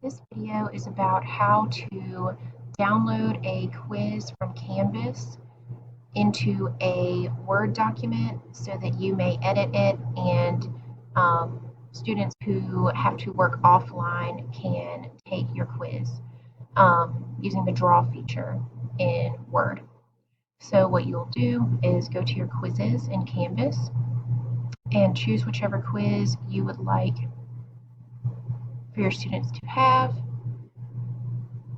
This video is about how to download a quiz from Canvas into a Word document so that you may edit it and students who have to work offline can take your quiz using the draw feature in Word. So what you'll do is go to your quizzes in Canvas and choose whichever quiz you would like for your students to have.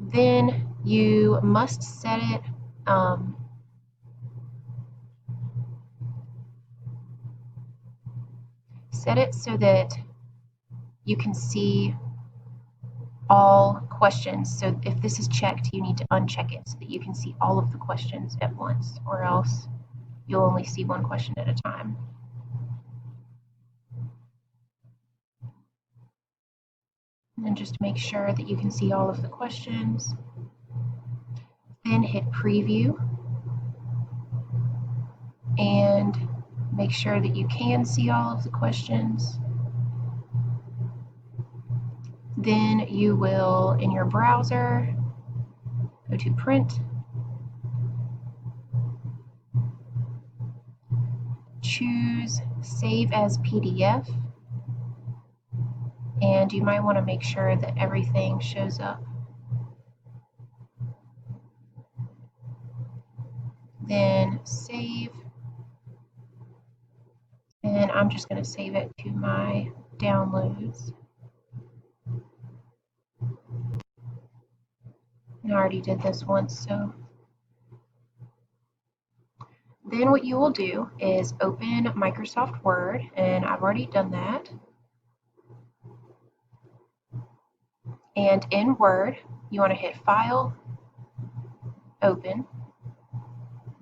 Then you must set it so that you can see all questions. So if this is checked, you need to uncheck it so that you can see all of the questions at once, or else you'll only see one question at a time. And then just make sure that you can see all of the questions. Then hit preview and make sure that you can see all of the questions. Then you will, in your browser, go to print, choose save as PDF, and you might want to make sure that everything shows up. Then save, and I'm just going to save it to my downloads. And I already did this once, so. Then what you will do is open Microsoft Word, and I've already done that. And in Word, you want to hit File, Open,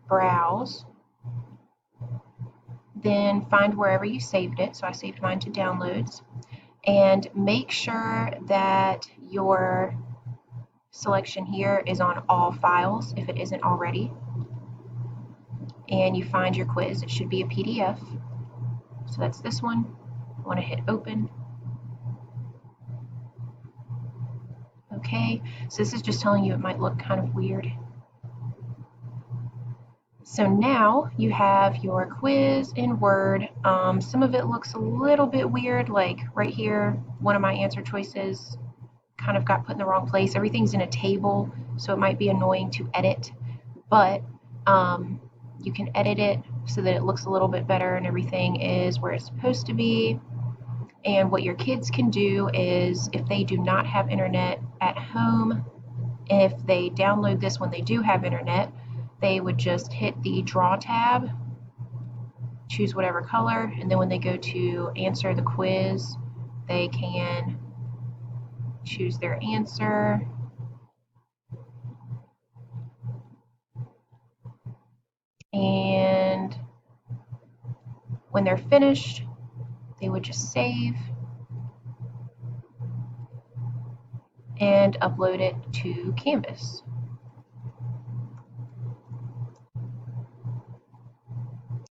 Browse, then find wherever you saved it. So I saved mine to Downloads, and make sure that your selection here is on all files if it isn't already. And you find your quiz. It should be a PDF. So that's this one. I want to hit Open. Okay, so this is just telling you it might look kind of weird. So now you have your quiz in Word. Some of it looks a little bit weird, like right here, one of my answer choices kind of got put in the wrong place. Everything's in a table, so it might be annoying to edit, but you can edit it so that it looks a little bit better and everything is where it's supposed to be. And what your kids can do is, if they do not have internet at home, if they download this when they do have internet, they would just hit the Draw tab, choose whatever color, and then when they go to answer the quiz, they can choose their answer. And when they're finished, they would just save and upload it to Canvas.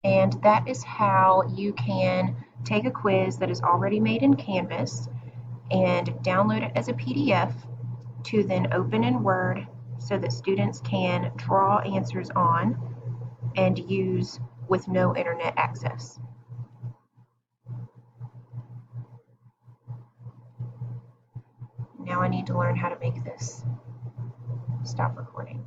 And that is how you can take a quiz that is already made in Canvas and download it as a PDF to then open in Word so that students can draw answers on and use with no internet access. Now I need to learn how to make this stop recording.